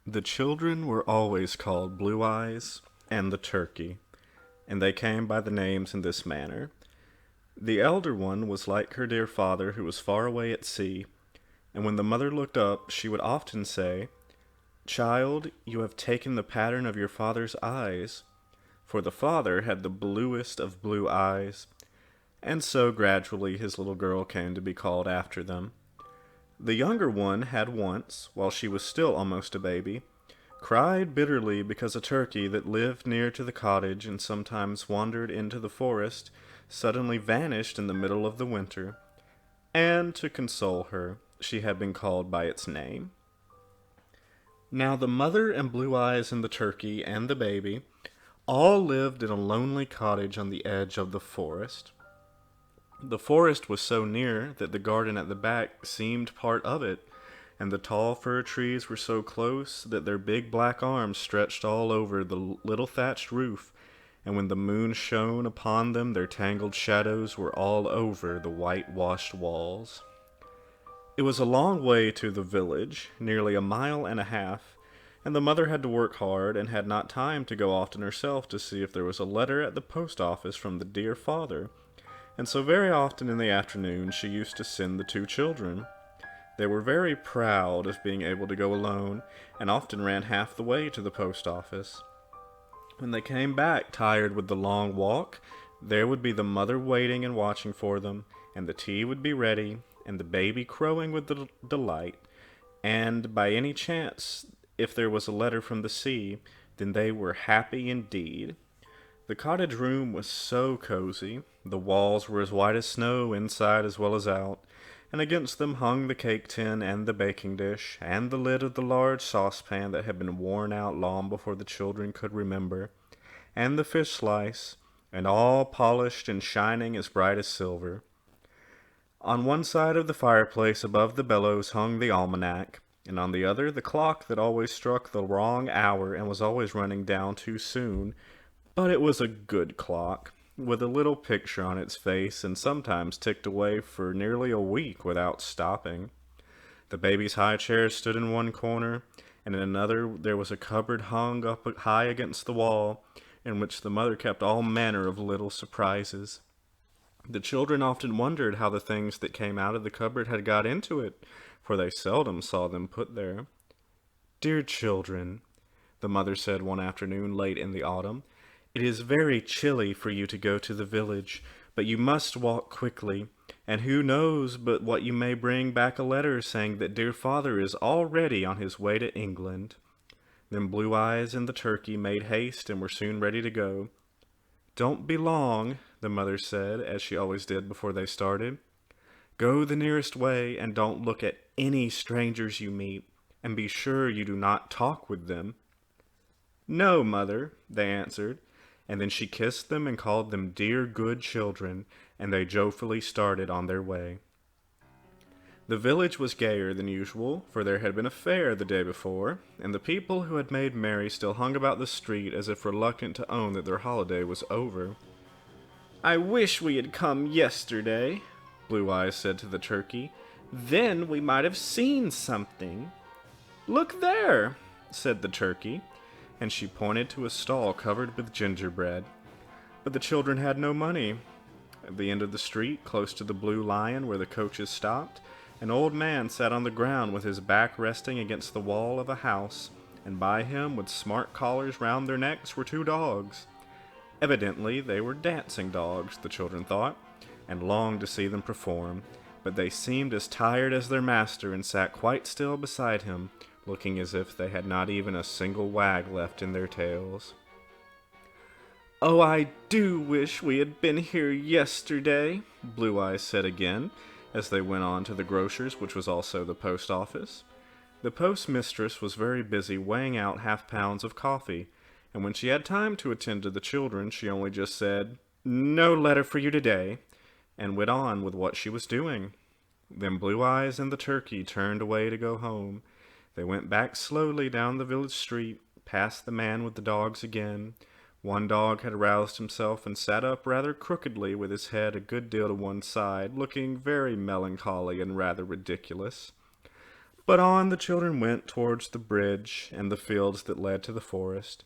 The children were always called Blue Eyes and the Turkey, and they came by the names in this manner. The elder one was like her dear father, who was far away at sea, and when the mother looked up, she would often say, "Child, you have taken the pattern of your father's eyes," for the father had the bluest of blue eyes, and so gradually his little girl came to be called after them. The younger one had once, while she was still almost a baby, cried bitterly because a turkey that lived near to the cottage and sometimes wandered into the forest suddenly vanished in the middle of the winter, and to console her, she had been called by its name. Now the mother and Blue Eyes and the turkey and the baby all lived in a lonely cottage on the edge of the forest. The forest was so near that the garden at the back seemed part of it, and the tall fir trees were so close that their big black arms stretched all over the little thatched roof, and when the moon shone upon them, their tangled shadows were all over the whitewashed walls. It was a long way to the village, nearly a mile and a half, and the mother had to work hard and had not time to go often herself to see if there was a letter at the post office from the dear father, and so very often in the afternoon she used to send the two children. They were very proud of being able to go alone, and often ran half the way to the post office. When they came back tired with the long walk, there would be the mother waiting and watching for them, and the tea would be ready, and the baby crowing with delight, and by any chance, if there was a letter from the sea, then they were happy indeed. The cottage room was so cozy. The walls were as white as snow, inside as well as out, and against them hung the cake tin and the baking dish, and the lid of the large saucepan that had been worn out long before the children could remember, and the fish slice, and all polished and shining as bright as silver. On one side of the fireplace above the bellows hung the almanac, and on the other the clock that always struck the wrong hour and was always running down too soon, but it was a good clock, with a little picture on its face, and sometimes ticked away for nearly a week without stopping. The baby's high chair stood in one corner, and in another there was a cupboard hung up high against the wall, in which the mother kept all manner of little surprises. The children often wondered how the things that came out of the cupboard had got into it, for they seldom saw them put there. "Dear children," the mother said one afternoon late in the autumn, "it is very chilly for you to go to the village, but you must walk quickly, and who knows but what you may bring back a letter saying that dear father is already on his way to England." Then Blue Eyes and the turkey made haste and were soon ready to go. "Don't be long," the mother said, as she always did before they started. "Go the nearest way, and don't look at any strangers you meet, and be sure you do not talk with them." "No, mother," they answered, and then she kissed them and called them dear good children, and they joyfully started on their way. The village was gayer than usual, for there had been a fair the day before, and the people who had made merry still hung about the street as if reluctant to own that their holiday was over. "I wish we had come yesterday," Blue Eyes said to the turkey. "Then we might have seen something." "Look there," said the turkey, and she pointed to a stall covered with gingerbread. But the children had no money. At the end of the street, close to the Blue Lion where the coaches stopped, an old man sat on the ground with his back resting against the wall of a house, and by him, with smart collars round their necks, were two dogs. Evidently they were dancing dogs, the children thought, and longed to see them perform, but they seemed as tired as their master and sat quite still beside him, looking as if they had not even a single wag left in their tails. "Oh, I do wish we had been here yesterday," Blue Eyes said again, as they went on to the grocer's, which was also the post office. The postmistress was very busy weighing out half-pounds of coffee, and when she had time to attend to the children, she only just said, "No letter for you today," and went on with what she was doing. Then Blue Eyes and the turkey turned away to go home. They went back slowly down the village street, past the man with the dogs again. One dog had roused himself and sat up rather crookedly with his head a good deal to one side, looking very melancholy and rather ridiculous. But on the children went towards the bridge and the fields that led to the forest.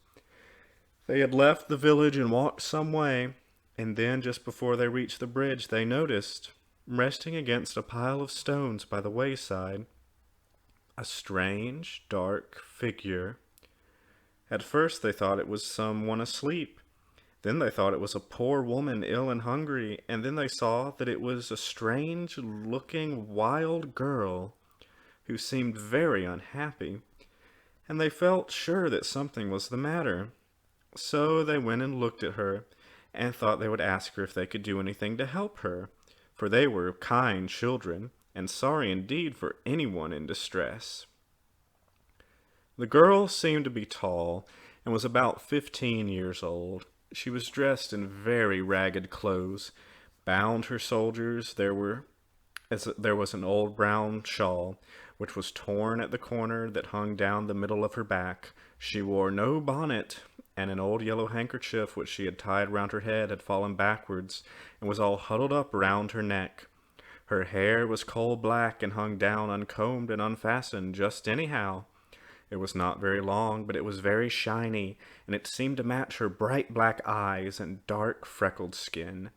They had left the village and walked some way, and then just before they reached the bridge they noticed, resting against a pile of stones by the wayside, a strange, dark figure. At first they thought it was someone asleep. Then they thought it was a poor woman ill and hungry, and then they saw that it was a strange-looking wild girl who seemed very unhappy, and they felt sure that something was the matter. So they went and looked at her, and thought they would ask her if they could do anything to help her, for they were kind children, and sorry indeed for anyone in distress. The girl seemed to be tall, and was about 15 years old. She was dressed in very ragged clothes. Bound her shoulders there was an old brown shawl, which was torn at the corner that hung down the middle of her back. She wore no bonnet, and an old yellow handkerchief which she had tied round her head had fallen backwards, and was all huddled up round her neck. Her hair was coal black, and hung down uncombed and unfastened, just anyhow. It was not very long, but it was very shiny, and it seemed to match her bright black eyes and dark freckled skin.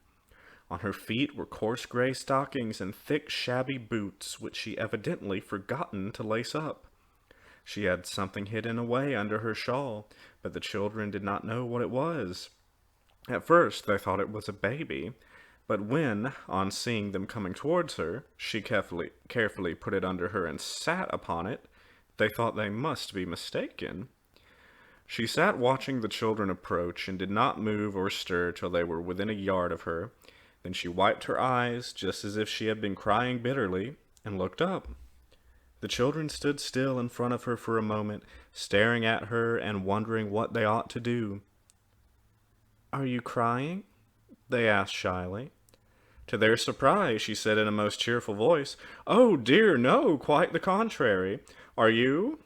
On her feet were coarse gray stockings and thick shabby boots, which she evidently forgotten to lace up. She had something hidden away under her shawl, but the children did not know what it was. At first they thought it was a baby, but when, on seeing them coming towards her, she carefully put it under her and sat upon it, they thought they must be mistaken. She sat watching the children approach, and did not move or stir till they were within a yard of her. Then she wiped her eyes, just as if she had been crying bitterly, and looked up. The children stood still in front of her for a moment, staring at her and wondering what they ought to do. "Are you crying?" they asked shyly. To their surprise, she said in a most cheerful voice, "Oh dear, no, quite the contrary. Are you?"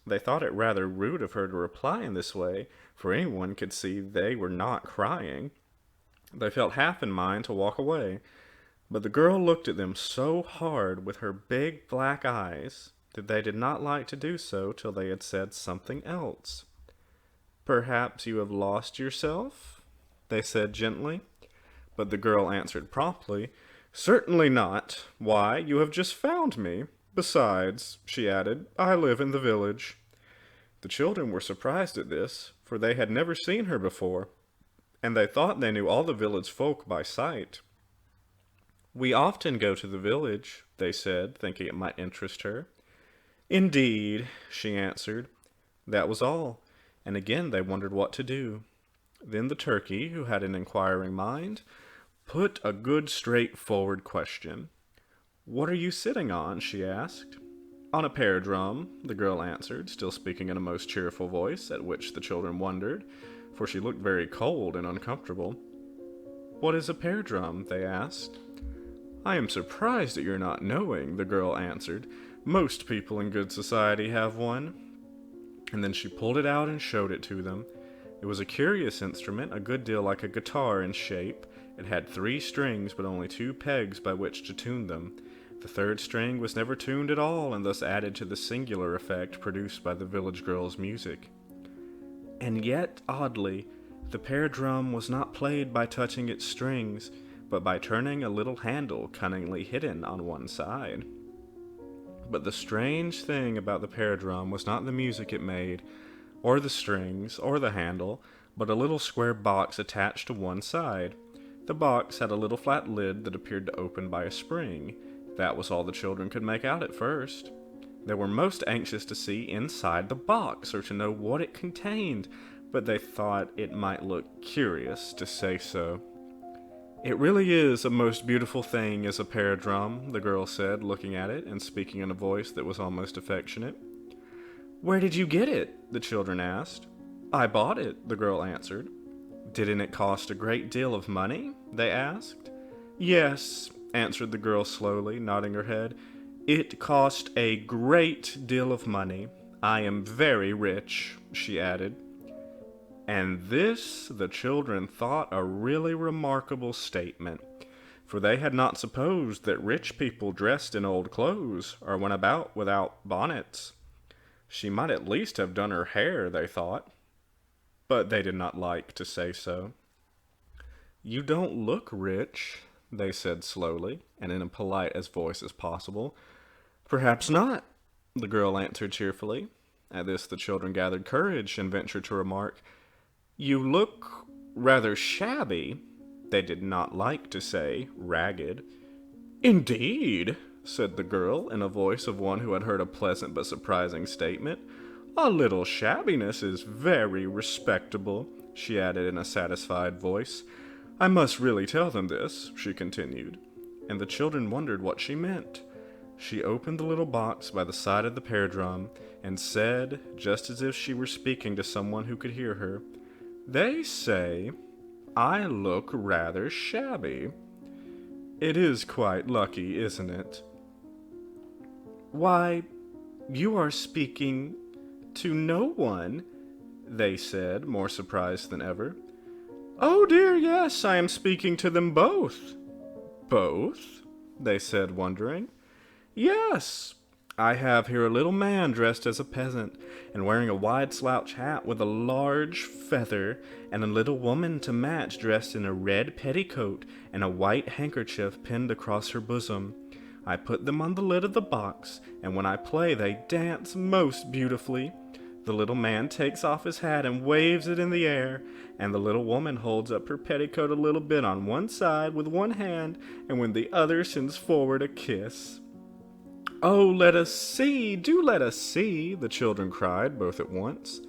They thought it rather rude of her to reply in this way, for anyone could see they were not crying. They felt half in mind to walk away, but the girl looked at them so hard with her big black eyes that they did not like to do so till they had said something else. "Perhaps you have lost yourself?" they said gently. But the girl answered promptly, "Certainly not. Why, you have just found me. Besides," she added, "I live in the village." The children were surprised at this, for they had never seen her before, and they thought they knew all the village folk by sight. "We often go to the village," they said, thinking it might interest her. "Indeed," she answered. That was all, and again they wondered what to do. Then the turkey, who had an inquiring mind, put a good straightforward question. "What are you sitting on?" she asked. "On a pear drum," the girl answered, still speaking in a most cheerful voice, at which the children wondered, for she looked very cold and uncomfortable. "What is a pear drum?" they asked. "I am surprised at your not knowing," the girl answered. "Most people in good society have one." And then she pulled it out and showed it to them. It was a curious instrument, a good deal like a guitar in shape. It had 3 strings, but only 2 pegs by which to tune them. The 3rd string was never tuned at all, and thus added to the singular effect produced by the village girl's music. And yet, oddly, the pear drum was not played by touching its strings, but by turning a little handle cunningly hidden on one side. But the strange thing about the pear drum was not the music it made, or the strings, or the handle, but a little square box attached to one side. The box had a little flat lid that appeared to open by a spring. That was all the children could make out at first. They were most anxious to see inside the box, or to know what it contained, but they thought it might look curious to say so. "It really is a most beautiful thing, is a pear drum," the girl said, looking at it and speaking in a voice that was almost affectionate. "Where did you get it?" the children asked. "I bought it," the girl answered. "Didn't it cost a great deal of money?" they asked. "Yes," answered the girl slowly, nodding her head. "It cost a great deal of money. I am very rich," she added. And this the children thought a really remarkable statement. for they had not supposed that rich people dressed in old clothes or went about without bonnets. She might at least have done her hair, they thought, but they did not like to say so. "You don't look rich," they said slowly, and in as polite a voice as possible. "Perhaps not," the girl answered cheerfully. At this the children gathered courage and ventured to remark, "You look rather shabby." They did not like to say ragged. "Indeed," said the girl, in a voice of one who had heard a pleasant but surprising statement. "A little shabbiness is very respectable," she added in a satisfied voice. "I must really tell them this," she continued, and the children wondered what she meant. She opened the little box by the side of the pear drum and said, just as if she were speaking to someone who could hear her, "They say I look rather shabby. It is quite lucky, isn't it?" "Why, you are speaking to no one," they said, more surprised than ever. "Oh dear, yes, I am speaking to them both." "Both?" they said, wondering. "Yes, I have here a little man dressed as a peasant and wearing a wide slouch hat with a large feather, and a little woman to match dressed in a red petticoat and a white handkerchief pinned across her bosom. I put them on the lid of the box, and when I play they dance most beautifully. The little man takes off his hat and waves it in the air, and the little woman holds up her petticoat a little bit on one side with one hand, and with the other sends forward a kiss." "Oh, let us see, do let us see," the children cried, both at once.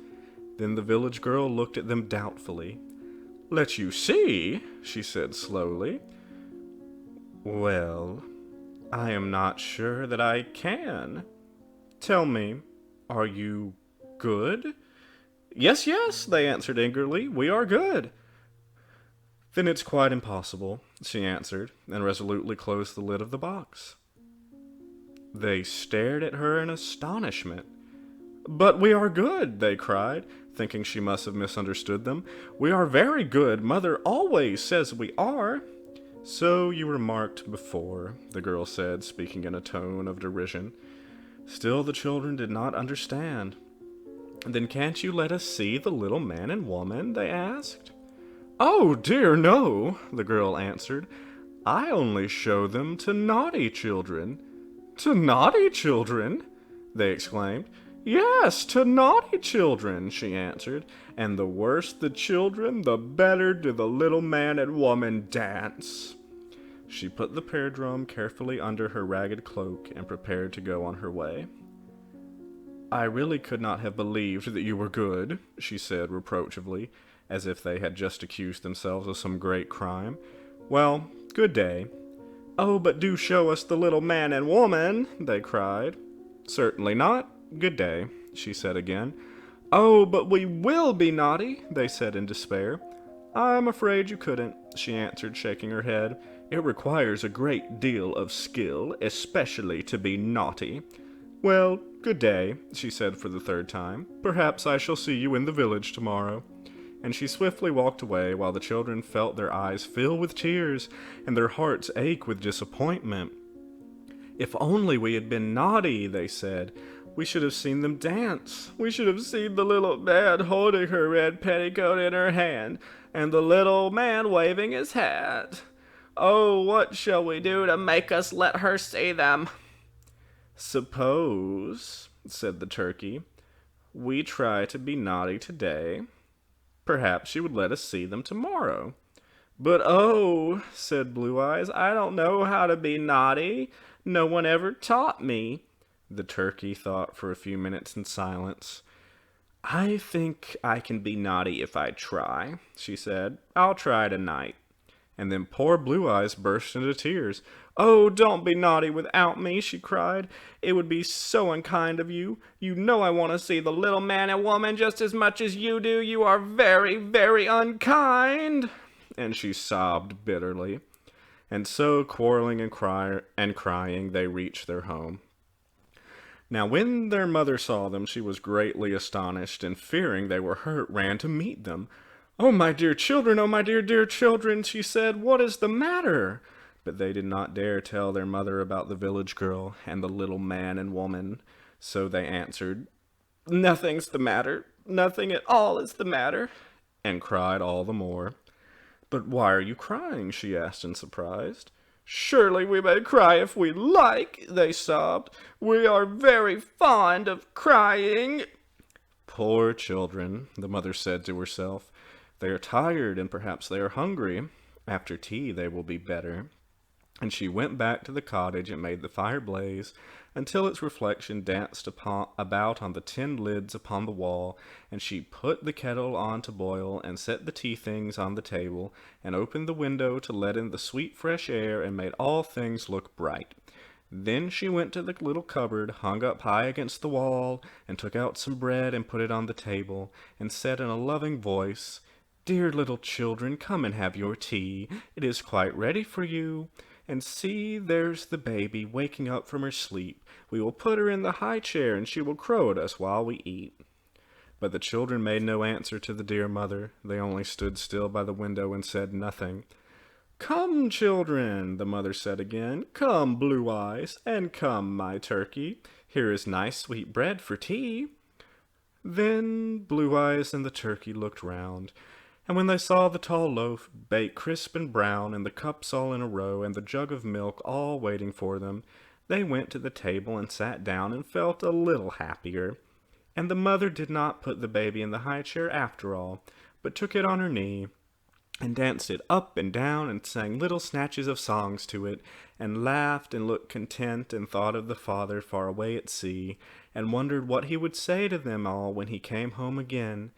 Then the village girl looked at them doubtfully. "Let you see?" she said slowly. "Well, I am not sure that I can. Tell me, are you good?" "Yes, yes," they answered eagerly. "We are good." "Then it's quite impossible," she answered, and resolutely closed the lid of the box. They stared at her in astonishment. "But we are good," they cried, thinking she must have misunderstood them. "We are very good. Mother always says we are." "So you remarked before," the girl said, speaking in a tone of derision. Still the children did not understand. "Then can't you let us see the little man and woman?" they asked. "Oh, dear, no," the girl answered. "I only show them to naughty children." "To naughty children?" they exclaimed. "Yes, to naughty children," she answered, "and the worse the children, the better do the little man and woman dance." She put the pear drum carefully under her ragged cloak and prepared to go on her way. "I really could not have believed that you were good," she said reproachfully, as if they had just accused themselves of some great crime. "Well, good day." "Oh, but do show us the little man and woman," they cried. "Certainly not. Good day," she said again. "Oh, but we will be naughty," they said in despair. "I'm afraid you couldn't," she answered, shaking her head. "It requires a great deal of skill, especially to be naughty." "Well, good day," she said for the third time. "Perhaps I shall see you in the village tomorrow." And she swiftly walked away, while the children felt their eyes fill with tears and their hearts ache with disappointment. "If only we had been naughty," they said. "We should have seen them dance. We should have seen the little man holding her red petticoat in her hand, and the little man waving his hat. Oh, what shall we do to make us let her see them?" "Suppose," said the turkey, "we try to be naughty today. Perhaps she would let us see them tomorrow." "But oh," said Blue Eyes, "I don't know how to be naughty. No one ever taught me." The turkey thought for a few minutes in silence. "I think I can be naughty if I try," she said. "I'll try tonight." And then poor Blue Eyes burst into tears. "Oh, don't be naughty without me," she cried. "It would be so unkind of you. You know I want to see the little man and woman just as much as you do. You are very, very unkind." And she sobbed bitterly. And so, quarreling and crying, they reached their home. Now when their mother saw them, she was greatly astonished, and fearing they were hurt, ran to meet them. "Oh, my dear children, oh, my dear, dear children," she said, "what is the matter? But they did not dare tell their mother about the village girl and the little man and woman, so they answered, "Nothing's the matter, nothing at all is the matter," and cried all the more. "But why are you crying?" she asked in surprise. "Surely we may cry if we like," they sobbed. "We are very fond of crying." "Poor children," the mother said to herself. "They are tired and perhaps they are hungry. After tea they will be better." And she went back to the cottage and made the fire blaze until its reflection danced about on the tin lids upon the wall, and she put the kettle on to boil and set the tea things on the table and opened the window to let in the sweet fresh air and made all things look bright. Then she went to the little cupboard hung up high against the wall and took out some bread and put it on the table and said in a loving voice, "Dear little children, come and have your tea. It is quite ready for you. And see, there's the baby waking up from her sleep. We will put her in the high chair and she will crow at us while we eat." But the children made no answer to the dear mother. They only stood still by the window and said nothing. "Come, children," the mother said again. "Come, Blue Eyes, and come, my turkey. Here is nice sweet bread for tea." Then Blue Eyes and the turkey looked round, and when they saw the tall loaf, baked crisp and brown, and the cups all in a row, and the jug of milk all waiting for them, they went to the table and sat down and felt a little happier. And the mother did not put the baby in the high chair after all, but took it on her knee, and danced it up and down, and sang little snatches of songs to it, and laughed and looked content, and thought of the father far away at sea, and wondered what he would say to them all when he came home again.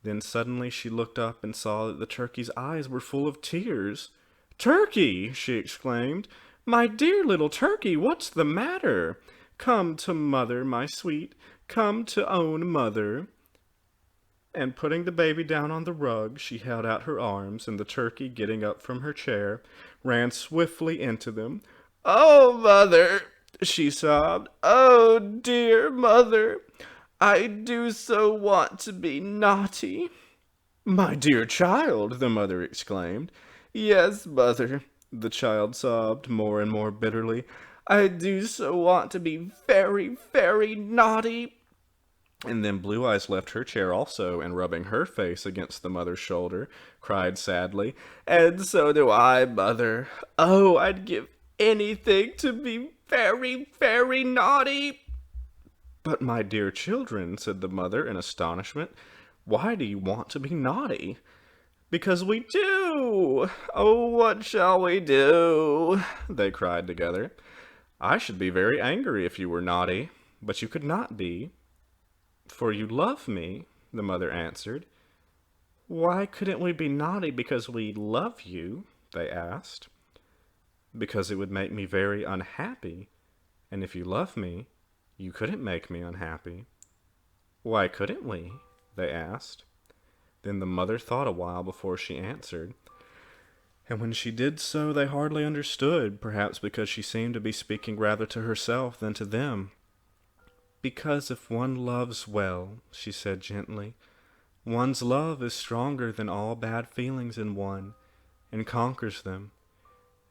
Then suddenly she looked up and saw that the turkey's eyes were full of tears. "Turkey!" she exclaimed. "My dear little turkey, what's the matter? Come to mother, my sweet, come to own mother." And putting the baby down on the rug, she held out her arms, and the turkey, getting up from her chair, ran swiftly into them. "Oh, mother!" she sobbed. "Oh, dear mother! I do so want to be naughty." "My dear child!" the mother exclaimed. "Yes, mother," the child sobbed more and more bitterly. "I do so want to be very, very naughty." And then Blue Eyes left her chair also, and rubbing her face against the mother's shoulder, cried sadly, "And so do I, mother. Oh, I'd give anything to be very, very naughty." "But my dear children," said the mother in astonishment, "why do you want to be naughty?" "Because we do. Oh, what shall we do?" they cried together. "I should be very angry if you were naughty, but you could not be, for you love me," the mother answered. "Why couldn't we be naughty because we love you?" they asked. "Because it would make me very unhappy, and if you love me, you couldn't make me unhappy." "Why couldn't we?" they asked. Then the mother thought a while before she answered. And when she did so, they hardly understood, perhaps because she seemed to be speaking rather to herself than to them. "Because if one loves well," she said gently, "one's love is stronger than all bad feelings in one, and conquers them.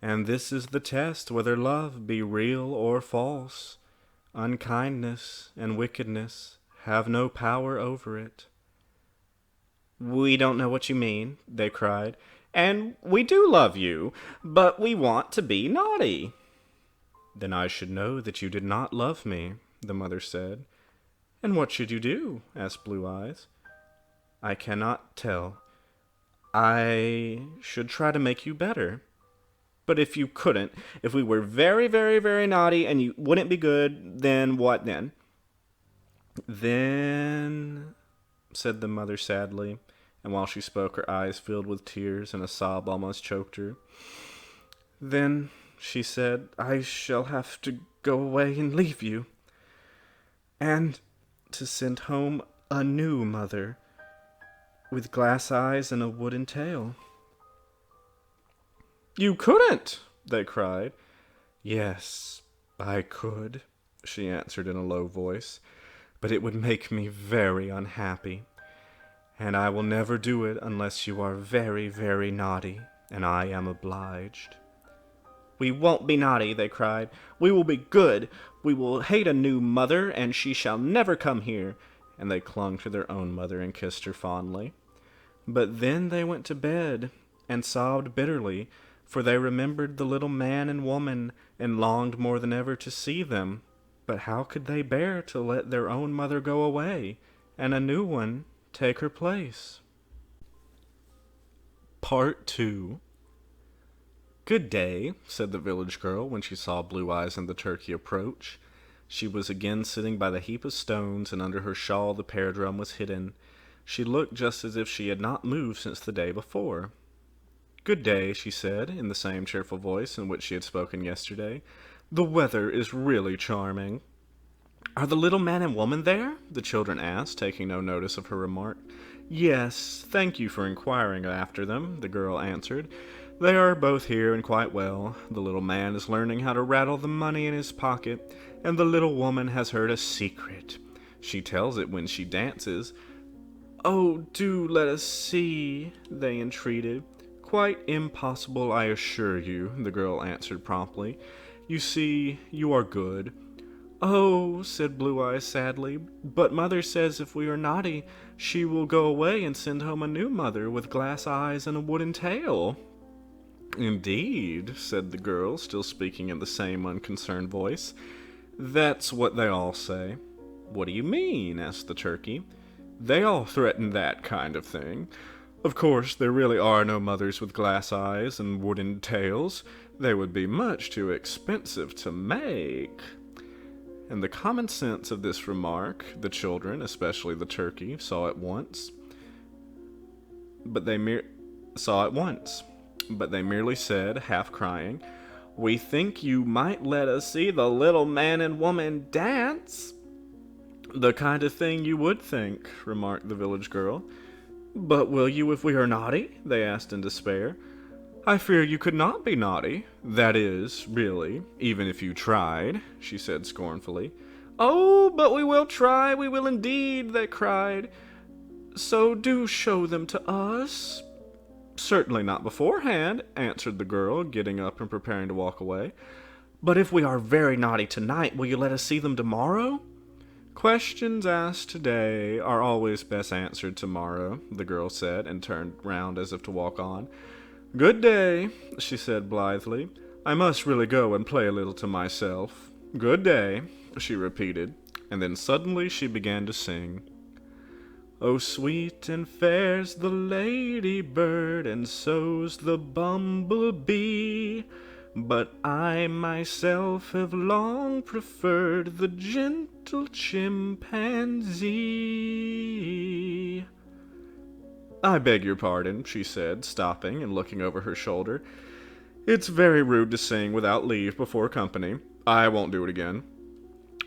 And this is the test whether love be real or false. Unkindness and wickedness have no power over it." "We don't know what you mean," they cried, "and we do love you, but we want to be naughty." "Then I should know that you did not love me," the mother said. "And what should you do?" asked Blue Eyes. "I cannot tell. I should try to make you better." "But if you couldn't, if we were very, very, very naughty and you wouldn't be good, then what then?" "Then," said the mother sadly, and while she spoke her eyes filled with tears and a sob almost choked her. "Then," she said, "I shall have to go away and leave you, and to send home a new mother with glass eyes and a wooden tail." "You couldn't!" they cried. "Yes, I could," she answered in a low voice, "but it would make me very unhappy, and I will never do it unless you are very, very naughty, and I am obliged." "We won't be naughty," they cried. "We will be good. We will hate a new mother, and she shall never come here." And they clung to their own mother and kissed her fondly. But then they went to bed and sobbed bitterly, for they remembered the little man and woman and longed more than ever to see them. But how could they bear to let their own mother go away and a new one take her place? Part 2. "Good day," said the village girl when she saw Blue Eyes and the turkey approach. She was again sitting by the heap of stones, and under her shawl the pear drum was hidden. She looked just as if she had not moved since the day before. "Good day," she said, in the same cheerful voice in which she had spoken yesterday. "The weather is really charming." "Are the little man and woman there?" the children asked, taking no notice of her remark. "Yes, thank you for inquiring after them," the girl answered. "They are both here and quite well. The little man is learning how to rattle the money in his pocket, and the little woman has heard a secret. She tells it when she dances." "Oh, do let us see," they entreated. "Quite impossible, I assure you," the girl answered promptly. "You see, you are good." "Oh," said Blue Eyes sadly, "but Mother says if we are naughty, she will go away and send home a new mother with glass eyes and a wooden tail." "Indeed," said the girl, still speaking in the same unconcerned voice. "That's what they all say." "What do you mean?" asked the turkey. "They all threaten that kind of thing. Of course, there really are no mothers with glass eyes and wooden tails. They would be much too expensive to make." And the common sense of this remark, the children, especially the turkey, saw at once. But they merely said, half crying, "We think you might let us see the little man and woman dance." "The kind of thing you would think," remarked the village girl. "But will you if we are naughty?" they asked in despair. "I fear you could not be naughty. That is, really, even if you tried," she said scornfully. "Oh, but we will try, we will indeed," they cried. "So do show them to us." "Certainly not beforehand," answered the girl, getting up and preparing to walk away. "But if we are very naughty tonight, will you let us see them tomorrow?" "Questions asked today are always best answered tomorrow," the girl said, and turned round as if to walk on. "Good day," she said blithely. "I must really go and play a little to myself. Good day," she repeated, and then suddenly she began to sing. "Oh, sweet and fair's the ladybird, and so's the bumblebee, but I myself have long preferred the gentle chimpanzee." "I beg your pardon," she said, stopping and looking over her shoulder. "It's very rude to sing without leave before company. I won't do it again."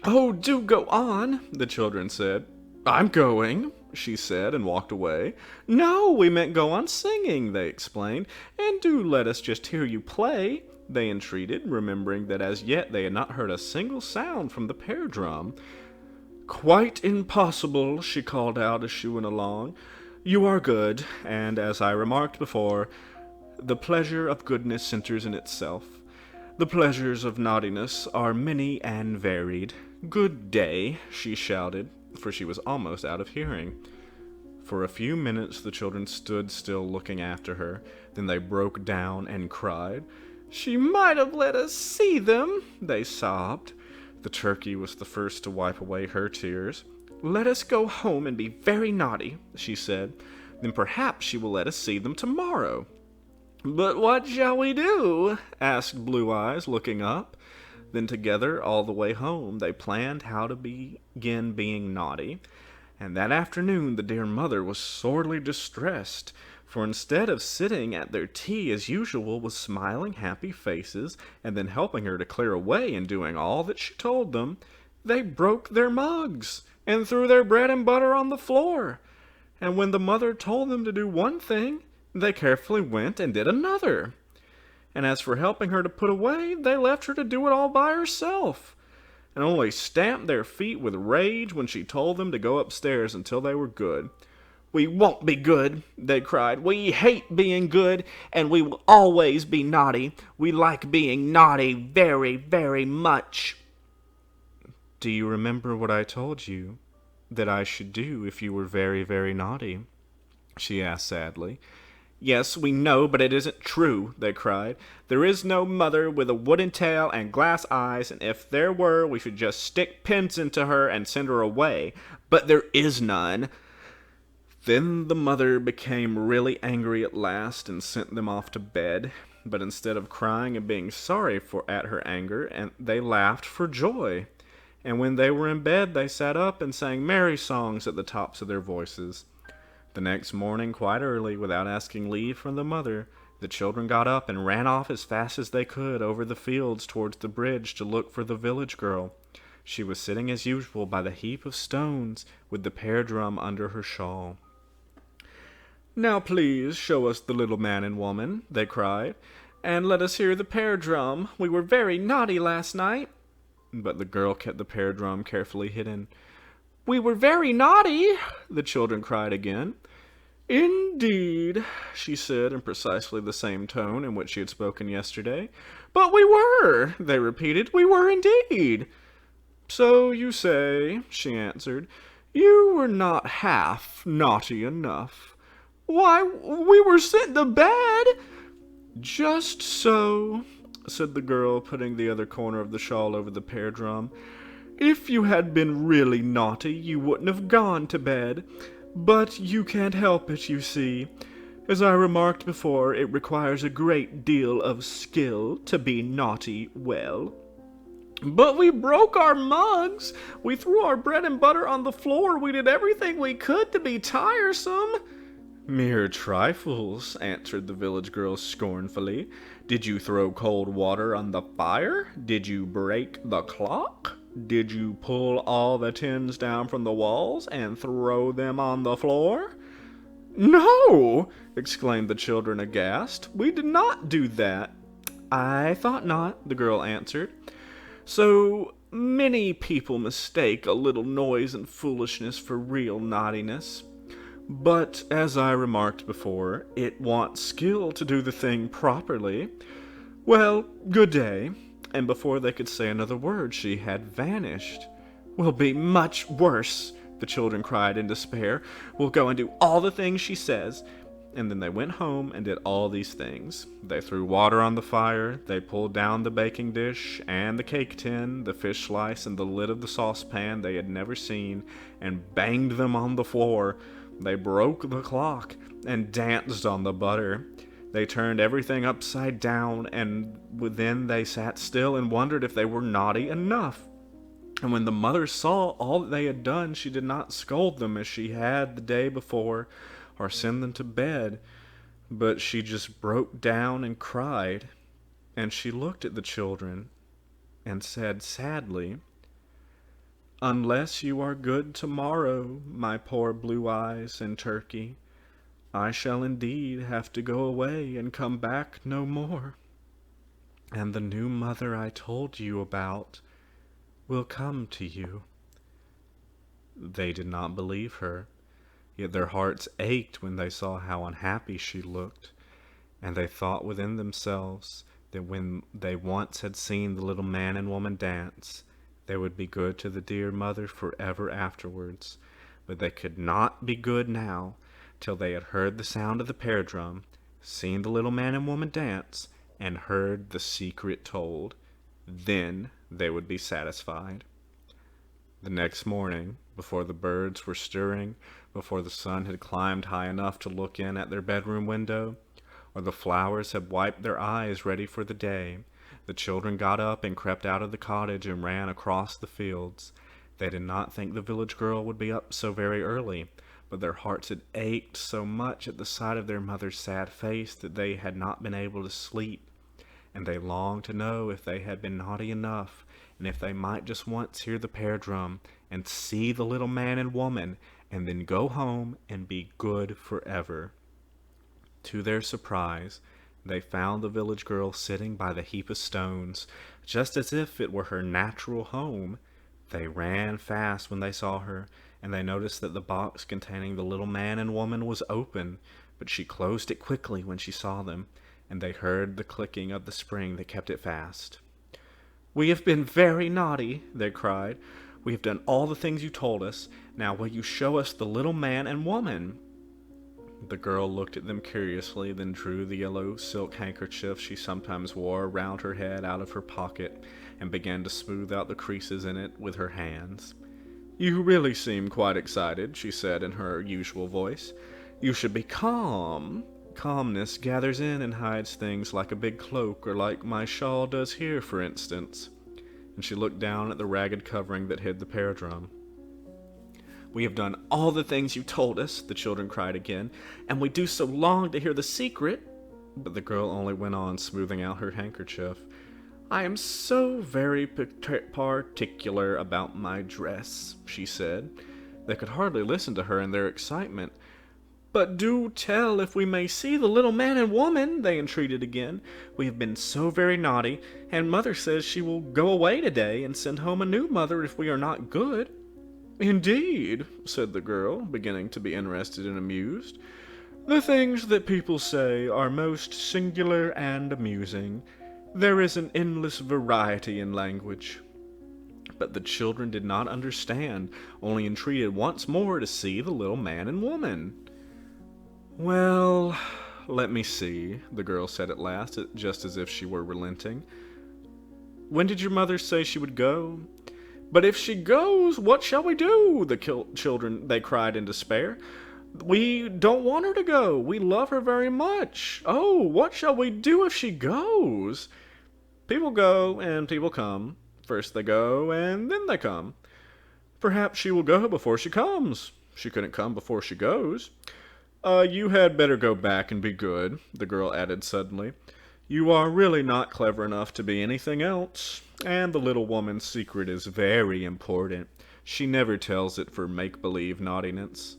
"Oh, do go on," the children said. "I'm going," she said, and walked away. "No, we meant go on singing," they explained. "And do let us just hear you play," they entreated, remembering that as yet they had not heard a single sound from the pear drum. "Quite impossible," she called out as she went along. "You are good, and as I remarked before, the pleasure of goodness centers in itself. The pleasures of naughtiness are many and varied. Good day," she shouted, for she was almost out of hearing. For a few minutes the children stood still looking after her. Then they broke down and cried. "She might have let us see them," they sobbed. The turkey was the first to wipe away her tears. "Let us go home and be very naughty," she said. "Then perhaps she will let us see them tomorrow." "But what shall we do?" asked Blue Eyes, looking up. Then together, all the way home, they planned how to begin being naughty. And that afternoon the dear mother was sorely distressed, for instead of sitting at their tea as usual with smiling, happy faces, and then helping her to clear away and doing all that she told them, they broke their mugs and threw their bread and butter on the floor. And when the mother told them to do one thing, they carefully went and did another. And as for helping her to put away, they left her to do it all by herself, and only stamped their feet with rage when she told them to go upstairs until they were good. We won't be good, they cried. We hate being good, and we will always be naughty. We like being naughty very, very much. Do you remember what I told you that I should do if you were very, very naughty? She asked sadly. Yes, we know, but it isn't true, they cried. There is no mother with a wooden tail and glass eyes, and if there were, we should just stick pins into her and send her away. But there is none. Then the mother became really angry at last and sent them off to bed. But instead of crying and being sorry at her anger, and they laughed for joy. And when they were in bed, they sat up and sang merry songs at the tops of their voices. The next morning, quite early, without asking leave from the mother, the children got up and ran off as fast as they could over the fields towards the bridge to look for the village girl. She was sitting as usual by the heap of stones, with the pear drum under her shawl. Now please show us the little man and woman, they cried, and let us hear the pear drum. We were very naughty last night. But the girl kept the pear drum carefully hidden. We were very naughty, the children cried again. Indeed, she said in precisely the same tone in which she had spoken yesterday. But we were, they repeated. We were indeed. So you say, she answered. You were not half naughty enough. Why, we were sent to bed. Just so, said the girl, putting the other corner of the shawl over the pear drum. If you had been really naughty, you wouldn't have gone to bed. But you can't help it, you see. As I remarked before, it requires a great deal of skill to be naughty well. But we broke our mugs. We threw our bread and butter on the floor. We did everything we could to be tiresome. Mere trifles, answered the village girl scornfully. Did you throw cold water on the fire? Did you break the clock? Did you pull all the tins down from the walls and throw them on the floor? No, exclaimed the children aghast. We did not do that. I thought not, the girl answered. So many people mistake a little noise and foolishness for real naughtiness. But, as I remarked before, it wants skill to do the thing properly. Well, good day. And before they could say another word, she had vanished. We'll be much worse, the children cried in despair. We'll go and do all the things she says. And then they went home and did all these things. They threw water on the fire, they pulled down the baking dish and the cake tin, the fish slice and the lid of the saucepan they had never seen, and banged them on the floor. They broke the clock and danced on the butter. They turned everything upside down, and then they sat still and wondered if they were naughty enough. And when the mother saw all that they had done, she did not scold them as she had the day before, or send them to bed, but she just broke down and cried. And she looked at the children and said sadly, Unless you are good tomorrow, my poor blue eyes and turkey, I shall indeed have to go away and come back no more. And the new mother I told you about will come to you. They did not believe her, yet their hearts ached when they saw how unhappy she looked, and they thought within themselves that when they once had seen the little man and woman dance, they would be good to the dear mother forever afterwards. But they could not be good now, till they had heard the sound of the pear drum, seen the little man and woman dance, and heard the secret told. Then they would be satisfied. The next morning, before the birds were stirring, before the sun had climbed high enough to look in at their bedroom window, or the flowers had wiped their eyes ready for the day, the children got up and crept out of the cottage and ran across the fields. They did not think the village girl would be up so very early, but their hearts had ached so much at the sight of their mother's sad face that they had not been able to sleep, and they longed to know if they had been naughty enough, and if they might just once hear the pear drum, and see the little man and woman, and then go home and be good forever. To their surprise, they found the village girl sitting by the heap of stones, just as if it were her natural home. They ran fast when they saw her, and they noticed that the box containing the little man and woman was open, but she closed it quickly when she saw them, and they heard the clicking of the spring that kept it fast. "We have been very naughty," they cried. "We have done all the things you told us. Now will you show us the little man and woman?" The girl looked at them curiously, then drew the yellow silk handkerchief she sometimes wore around her head out of her pocket, and began to smooth out the creases in it with her hands. "You really seem quite excited," she said in her usual voice. "You should be calm. Calmness gathers in and hides things like a big cloak, or like my shawl does here, for instance." And she looked down at the ragged covering that hid the pear drum. "We have done all the things you told us," the children cried again, "and we do so long to hear the secret." But the girl only went on, smoothing out her handkerchief. "I am so very particular about my dress," she said. They could hardly listen to her in their excitement. "But do tell if we may see the little man and woman," they entreated again. "We have been so very naughty, and Mother says she will go away today and send home a new mother if we are not good." "Indeed," said the girl, beginning to be interested and amused. "The things that people say are most singular and amusing. There is an endless variety in language." But the children did not understand, only entreated once more to see the little man and woman. "Well, let me see," the girl said at last, just as if she were relenting. "When did your mother say she would go?" "But if she goes, what shall we do?" The children, they cried in despair. "We don't want her to go. We love her very much. Oh, what shall we do if she goes?" "People go and people come. First they go and then they come. Perhaps she will go before she comes. She couldn't come before she goes. You had better go back and be good," the girl added suddenly. "You are really not clever enough to be anything else, and the little woman's secret is very important. She never tells it for make-believe naughtiness."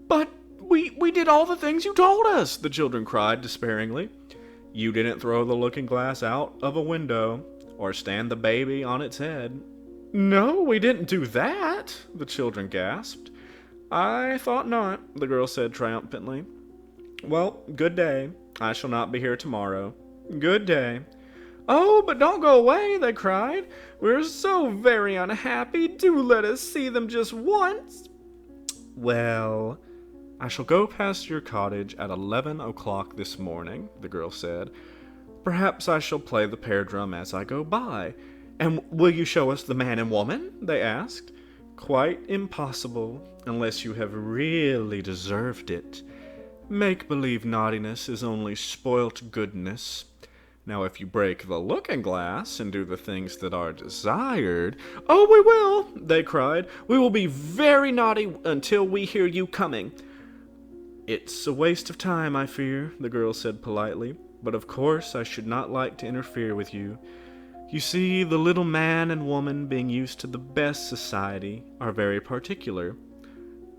"But we did all the things you told us," the children cried despairingly. "You didn't throw the looking-glass out of a window, or stand the baby on its head." "No, we didn't do that," the children gasped. "I thought not," the girl said triumphantly. "Well, good day. I shall not be here tomorrow. Good day." "Oh, but don't go away," they cried. "We're so very unhappy. Do let us see them just once." "Well, I shall go past your cottage at 11 o'clock this morning," the girl said. "Perhaps I shall play the pear drum as I go by." "And will you show us the man and woman?" they asked. "Quite impossible, unless you have really deserved it. Make-believe naughtiness is only spoilt goodness. Now if you break the looking-glass and do the things that are desired—" "Oh, we will!" they cried. "We will be very naughty until we hear you coming." "It's a waste of time, I fear," the girl said politely, "but of course I should not like to interfere with you. You see, the little man and woman, being used to the best society, are very particular.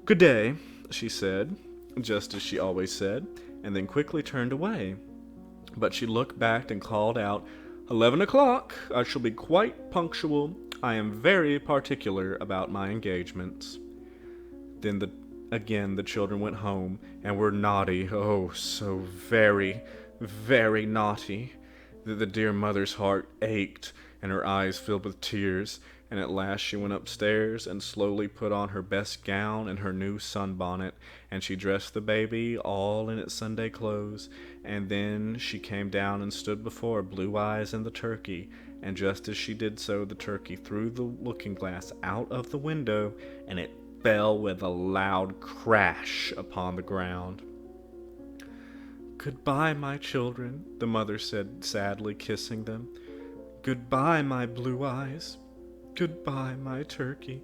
Good day," she said, just as she always said, and then quickly turned away. But she looked back and called out, 11 o'clock! I shall be quite punctual. I am very particular about my engagements." Then again the children went home, and were naughty, oh, so very, very naughty, that the dear mother's heart ached, and her eyes filled with tears, and at last she went upstairs and slowly put on her best gown and her new sunbonnet, and she dressed the baby all in its Sunday clothes, and then she came down and stood before Blue Eyes and the turkey, and just as she did so, the turkey threw the looking-glass out of the window, and it fell with a loud crash upon the ground. "Goodbye, my children," the mother said sadly, kissing them. "Goodbye, my Blue Eyes. Goodbye, my turkey.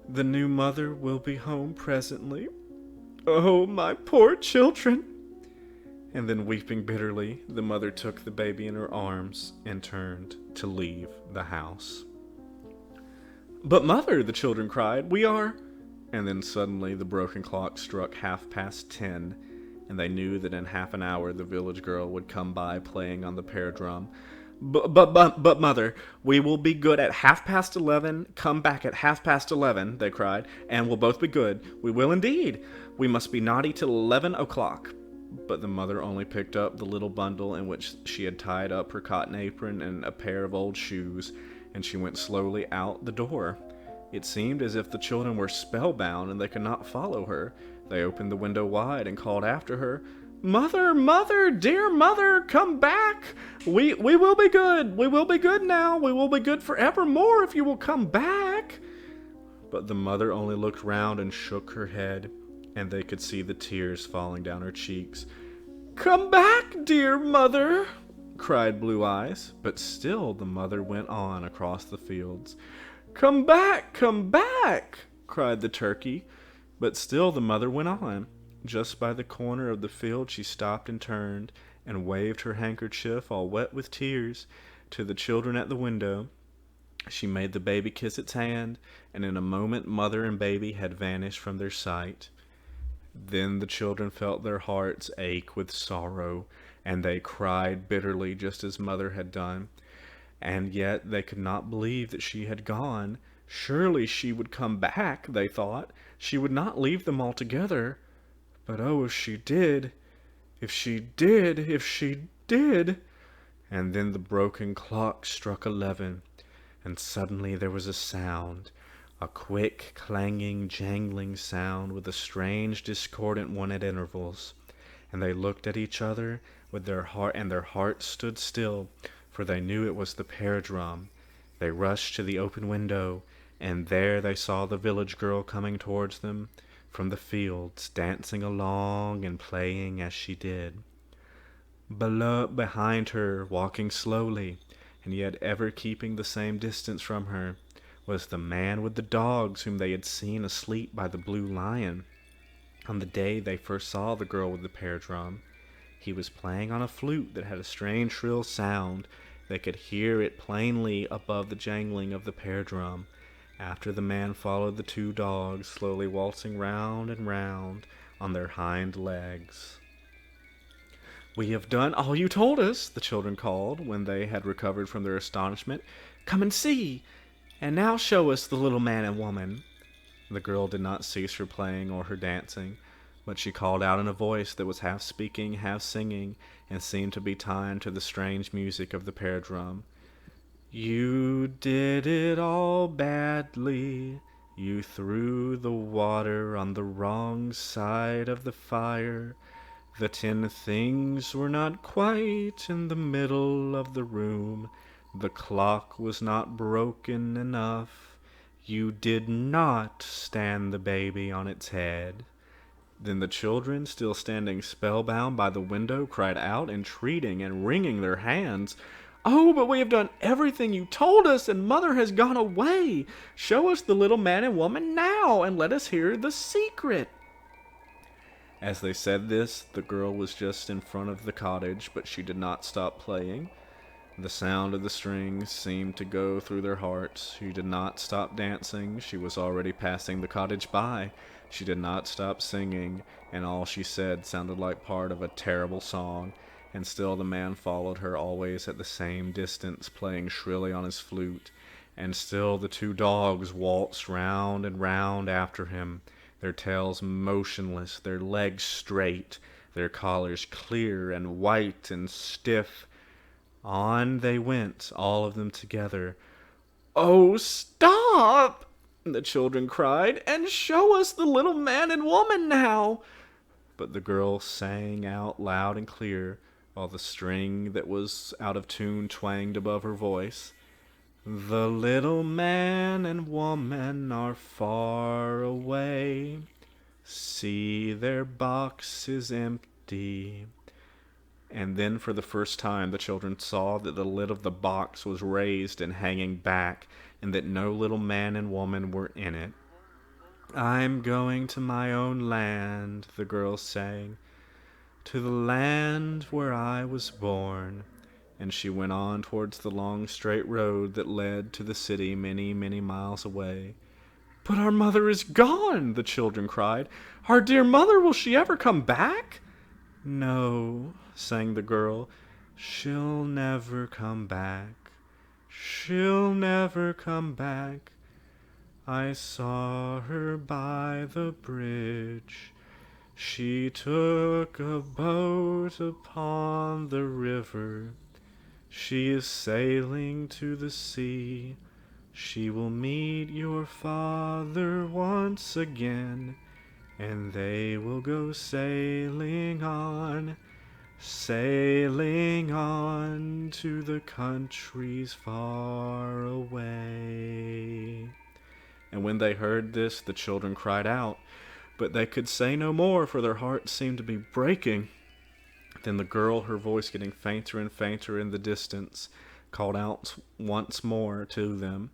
The new mother will be home presently. Oh, my poor children!" And then, weeping bitterly, the mother took the baby in her arms and turned to leave the house. "But, Mother," the children cried, "we are—" And then suddenly the broken clock struck 10:30, and they knew that in half an hour the village girl would come by playing on the pear drum. But, mother, we will be good at 11:30. Come back at 11:30, they cried, and we'll both be good. We will indeed. We must be naughty till 11 o'clock. But the mother only picked up the little bundle in which she had tied up her cotton apron and a pair of old shoes, and she went slowly out the door. It seemed as if the children were spellbound and they could not follow her. They opened the window wide and called after her, "Mother, mother, dear mother, come back! We will be good. We will be good now. We will be good forevermore if you will come back." But the mother only looked round and shook her head, and they could see the tears falling down her cheeks. "Come back, dear mother!" cried Blue Eyes, but still the mother went on across the fields. "Come back, come back!" cried the turkey, but still the mother went on. Just by the corner of the field she stopped and turned, and waved her handkerchief, all wet with tears, to the children at the window. She made the baby kiss its hand, and in a moment mother and baby had vanished from their sight. Then the children felt their hearts ache with sorrow, and they cried bitterly just as mother had done. And yet they could not believe that she had gone. Surely she would come back, they thought. She would not leave them altogether. But oh, if she did! If she did! If she did! And then the broken clock struck 11, and suddenly there was a sound, a quick, clanging, jangling sound with a strange, discordant one at intervals. And they looked at each other with their hearts stood still, for they knew it was the pear drum. They rushed to the open window, and there they saw the village girl coming towards them from the fields, dancing along and playing as she did. Behind her, walking slowly, and yet ever keeping the same distance from her, was the man with the dogs whom they had seen asleep by the Blue Lion on the day they first saw the girl with the pear drum. He was playing on a flute that had a strange shrill sound. They could hear it plainly above the jangling of the pear drum. After the man followed the two dogs, slowly waltzing round and round on their hind legs. "We have done all you told us," the children called, when they had recovered from their astonishment. "Come and see! And now show us the little man and woman." The girl did not cease her playing or her dancing, but she called out in a voice that was half speaking, half singing, and seemed to be timed to the strange music of the pear drum. "You did it all badly. You threw the water on the wrong side of the fire. The tin things were not quite in the middle of the room. The clock was not broken enough. You did not stand the baby on its head." Then the children, still standing spellbound by the window, cried out, entreating and wringing their hands, "Oh, but we have done everything you told us, and mother has gone away. Show us the little man and woman now, and let us hear the secret." As they said this, the girl was just in front of the cottage, but she did not stop playing. The sound of the strings seemed to go through their hearts. She did not stop dancing. She was already passing the cottage by. She did not stop singing, and all she said sounded like part of a terrible song. And still the man followed her, always at the same distance, playing shrilly on his flute. And still the two dogs waltzed round and round after him, their tails motionless, their legs straight, their collars clear and white and stiff. On they went, all of them together. "Oh, stop!" the children cried, "and show us the little man and woman now." But the girl sang out loud and clear, while the string that was out of tune twanged above her voice. "The little man and woman are far away. See, their box is empty." And then for the first time the children saw that the lid of the box was raised and hanging back, and that no little man and woman were in it. "I'm going to my own land," the girl sang, "to the land where I was born." And she went on towards the long straight road that led to the city many, many miles away. "But our mother is gone!" the children cried. "Our dear mother, will she ever come back?" "No," sang the girl, She'll never come back. She'll never come back. I saw her by the bridge. She took a boat upon the river. She is sailing to the sea. She will meet your father once again, and they will go sailing on to the countries far away. And when they heard this, the children cried out, but they could say no more, for their hearts seemed to be breaking. Then the girl, her voice getting fainter and fainter in the distance, called out once more to them.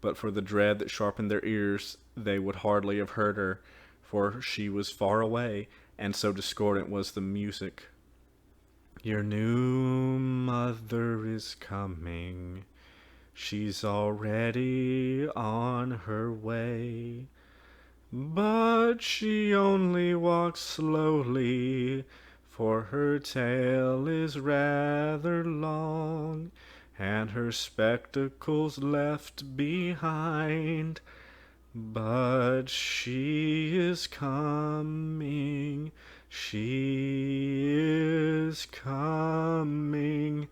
But for the dread that sharpened their ears, they would hardly have heard her, for she was far away, and so discordant was the music. Your new mother is coming. She's already on her way. But she only walks slowly, for her tail is rather long, and her spectacles left behind. But she is coming, she is coming,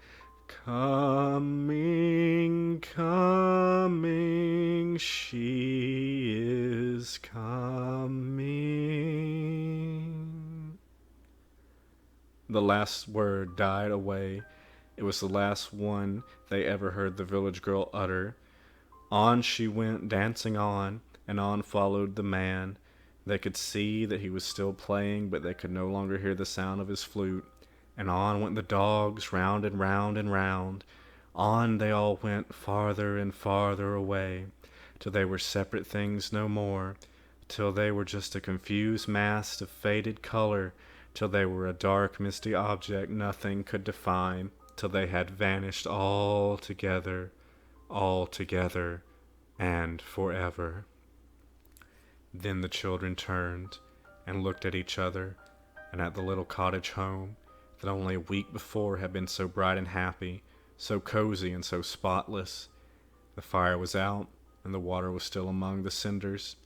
coming, she is coming. The last word died away. It was the last one they ever heard the village girl utter. On she went, dancing on, and on followed the man. They could see that he was still playing, but they could no longer hear the sound of his flute. And on went the dogs, round and round and round. On they all went, farther and farther away, till they were separate things no more, till they were just a confused mass of faded color, till they were a dark, misty object nothing could define, till they had vanished altogether, and forever. Then the children turned and looked at each other and at the little cottage home that only a week before had been so bright and happy, so cozy and so spotless. The fire was out, and the water was still among the cinders.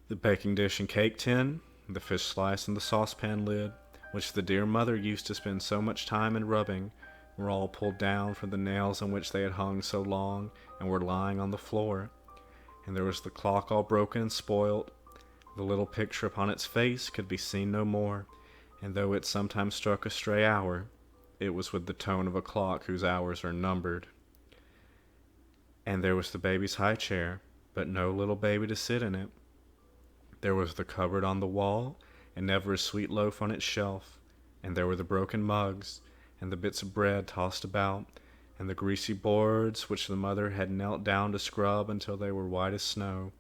The baking dish and cake tin, the fish slice and the saucepan lid, which the dear mother used to spend so much time in rubbing, were all pulled down from the nails on which they had hung so long, and were lying on the floor. And there was the clock all broken and spoilt. The little picture upon its face could be seen no more, and though it sometimes struck a stray hour, it was with the tone of a clock whose hours are numbered. And there was the baby's high chair, but no little baby to sit in it. There was the cupboard on the wall, and never a sweet loaf on its shelf. And there were the broken mugs, and the bits of bread tossed about, and the greasy boards which the mother had knelt down to scrub until they were white as snow.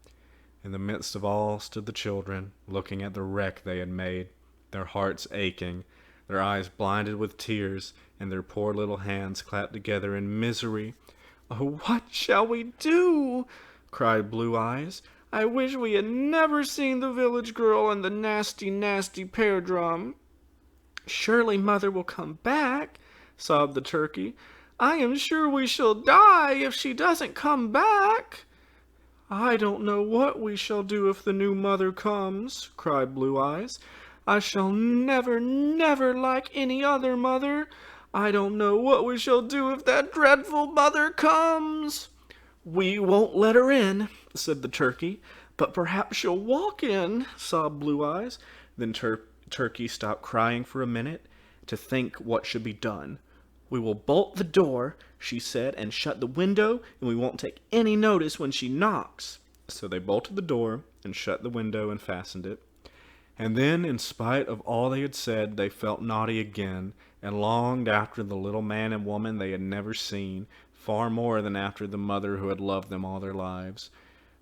In the midst of all stood the children, looking at the wreck they had made, their hearts aching, their eyes blinded with tears, and their poor little hands clapped together in misery. "Oh, what shall we do?" cried Blue Eyes. "I wish we had never seen the village girl and the nasty, nasty pear drum." "Surely mother will come back," sobbed the turkey. "I am sure we shall die if she doesn't come back." "I don't know what we shall do if the new mother comes," cried Blue Eyes. "I shall never, never like any other mother. I don't know what we shall do if that dreadful mother comes." "We won't let her in," said the turkey. "But perhaps she'll walk in," sobbed Blue Eyes. Then Turkey stopped crying for a minute to think what should be done. "We will bolt the door," she said, "and shut the window, and we won't take any notice when she knocks." So they bolted the door and shut the window and fastened it. And then, in spite of all they had said, they felt naughty again, and longed after the little man and woman they had never seen, far more than after the mother who had loved them all their lives.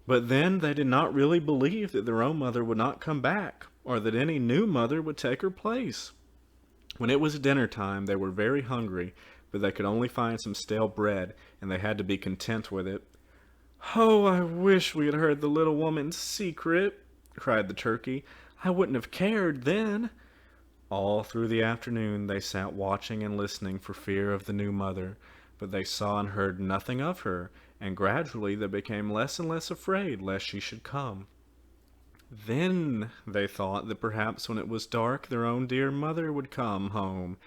But then they did not really believe that their own mother would not come back, or that any new mother would take her place. When it was dinner time, they were very hungry, but they could only find some stale bread, and they had to be content with it. "Oh, I wish we had heard the little woman's secret," cried the turkey. "I wouldn't have cared then." All through the afternoon they sat watching and listening for fear of the new mother, but they saw and heard nothing of her, and gradually they became less and less afraid lest she should come. Then they thought that perhaps when it was dark their own dear mother would come home,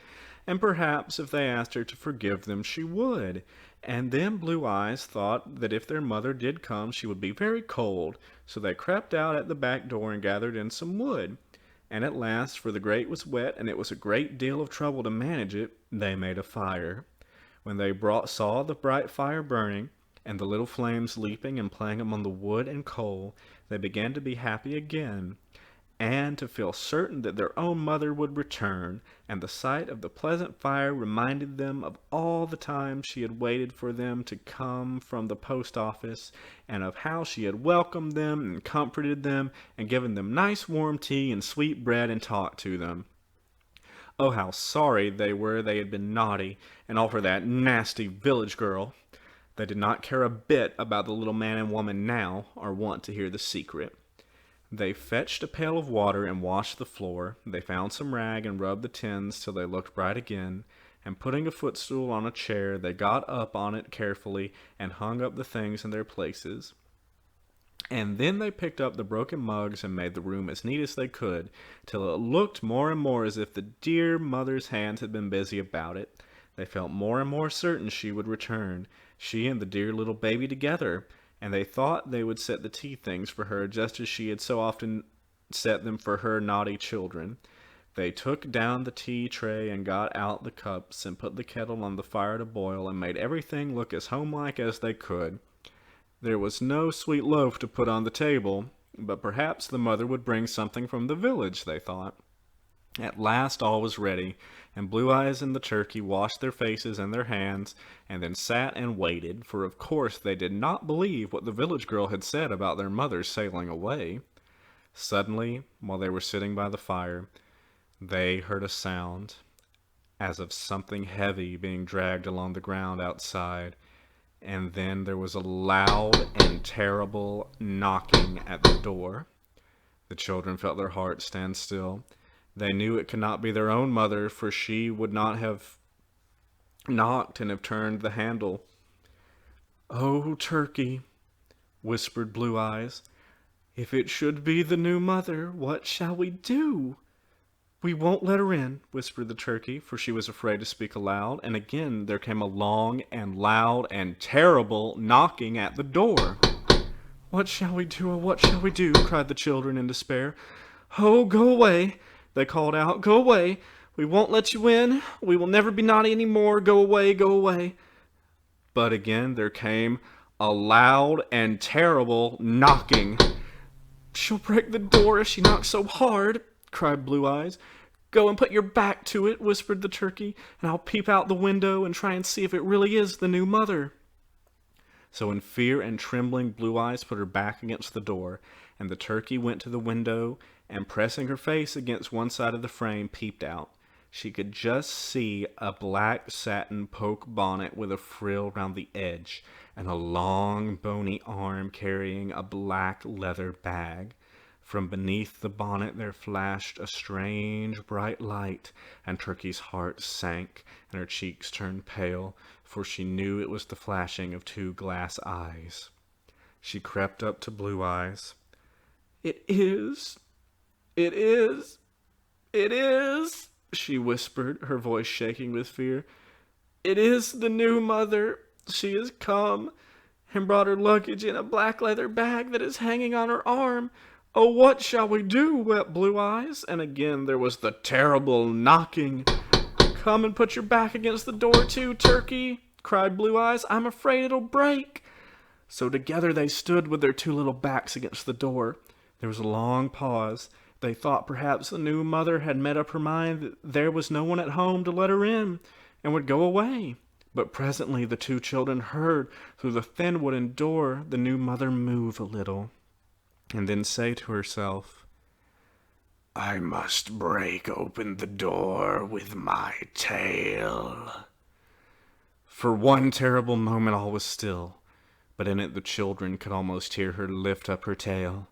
and perhaps if they asked her to forgive them she would. And then Blue Eyes thought that if their mother did come she would be very cold, so they crept out at the back door and gathered in some wood. And at last, for the grate was wet and it was a great deal of trouble to manage it, they made a fire. When they saw the bright fire burning, and the little flames leaping and playing among the wood and coal, they began to be happy again, and to feel certain that their own mother would return, and the sight of the pleasant fire reminded them of all the time she had waited for them to come from the post office, and of how she had welcomed them and comforted them, and given them nice warm tea and sweet bread and talked to them. Oh, how sorry they were they had been naughty, and all for that nasty village girl. They did not care a bit about the little man and woman now, or want to hear the secret. They fetched a pail of water and washed the floor. They found some rag and rubbed the tins till they looked bright again, and putting a footstool on a chair, they got up on it carefully and hung up the things in their places. And then they picked up the broken mugs and made the room as neat as they could, till it looked more and more as if the dear mother's hands had been busy about it. They felt more and more certain she would return, she and the dear little baby together, and they thought they would set the tea things for her just as she had so often set them for her naughty children. They took down the tea tray and got out the cups and put the kettle on the fire to boil and made everything look as homelike as they could. There was no sweet loaf to put on the table, but perhaps the mother would bring something from the village, they thought. At last all was ready, and Blue Eyes and the turkey washed their faces and their hands, and then sat and waited, for of course they did not believe what the village girl had said about their mother sailing away. Suddenly, while they were sitting by the fire, they heard a sound, as of something heavy being dragged along the ground outside, and then there was a loud and terrible knocking at the door. The children felt their hearts stand still. They knew it could not be their own mother, for she would not have knocked and have turned the handle. "Oh, turkey," whispered Blue Eyes, "if it should be the new mother, what shall we do?" "We won't let her in," whispered the turkey, for she was afraid to speak aloud, and again there came a long and loud and terrible knocking at the door. "What shall we do? Oh, what shall we do?" cried the children in despair. "Oh, go away," they called out. "Go away. We won't let you in. We will never be naughty any more. Go away, go away." But again there came a loud and terrible knocking. "She'll break the door if she knocks so hard," cried Blue Eyes. "Go and put your back to it," whispered the turkey, "and I'll peep out the window and try and see if it really is the new mother." So in fear and trembling, Blue Eyes put her back against the door, and the turkey went to the window, and pressing her face against one side of the frame, peeped out. She could just see a black satin poke bonnet with a frill round the edge, and a long bony arm carrying a black leather bag. From beneath the bonnet there flashed a strange bright light, and Turkey's heart sank, and her cheeks turned pale, for she knew it was the flashing of two glass eyes. She crept up to Blue Eyes. "It is, it is, it is," she whispered, her voice shaking with fear. "It is the new mother. She has come, and brought her luggage in a black leather bag that is hanging on her arm. Oh, what shall we do?" wept Blue Eyes, and again there was the terrible knocking. "Come and put your back against the door too, turkey," cried Blue Eyes. "I'm afraid it'll break." So together they stood with their two little backs against the door. There was a long pause. They thought perhaps the new mother had made up her mind that there was no one at home to let her in, and would go away. But presently the two children heard through the thin wooden door the new mother move a little, and then say to herself, "I must break open the door with my tail." For one terrible moment all was still, but in it the children could almost hear her lift up her tail,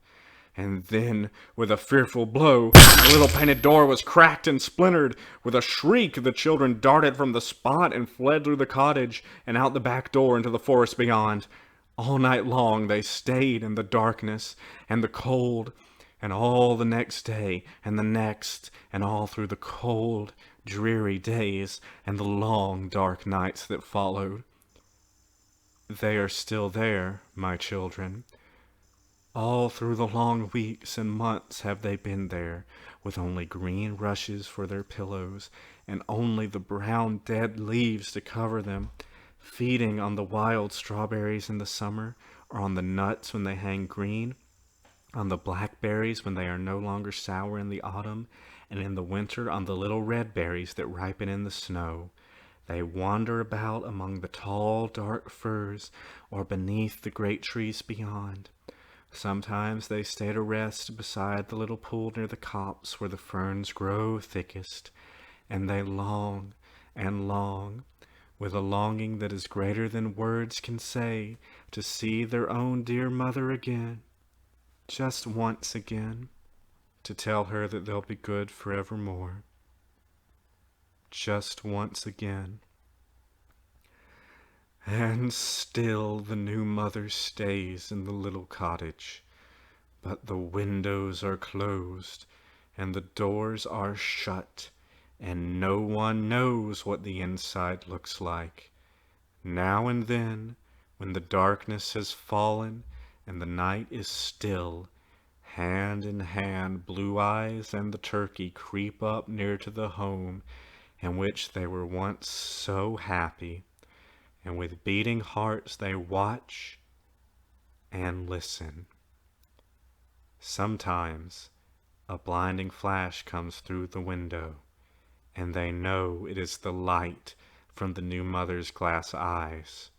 And then, with a fearful blow, the little painted door was cracked and splintered. With a shriek, the children darted from the spot and fled through the cottage and out the back door into the forest beyond. All night long they stayed in the darkness and the cold, and all the next day and the next, and all through the cold, dreary days and the long, dark nights that followed. They are still there, my children. All through the long weeks and months have they been there, with only green rushes for their pillows, and only the brown dead leaves to cover them, feeding on the wild strawberries in the summer, or on the nuts when they hang green, on the blackberries when they are no longer sour in the autumn, and in the winter on the little red berries that ripen in the snow. They wander about among the tall, dark firs, or beneath the great trees beyond. Sometimes they stay to rest beside the little pool near the copse where the ferns grow thickest, and they long and long, with a longing that is greater than words can say, to see their own dear mother again, just once again, to tell her that they'll be good forevermore. Just once again. And still the new mother stays in the little cottage, but the windows are closed and the doors are shut, and no one knows what the inside looks like. Now and then, when the darkness has fallen and the night is still, hand in hand Blue Eyes and the turkey creep up near to the home in which they were once so happy, and with beating hearts they watch and listen. Sometimes a blinding flash comes through the window, and they know it is the light from the new mother's glass eyes.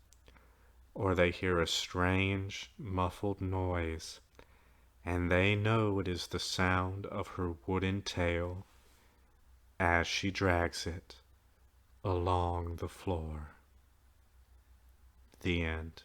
Or they hear a strange, muffled noise, and they know it is the sound of her wooden tail as she drags it along the floor. The end.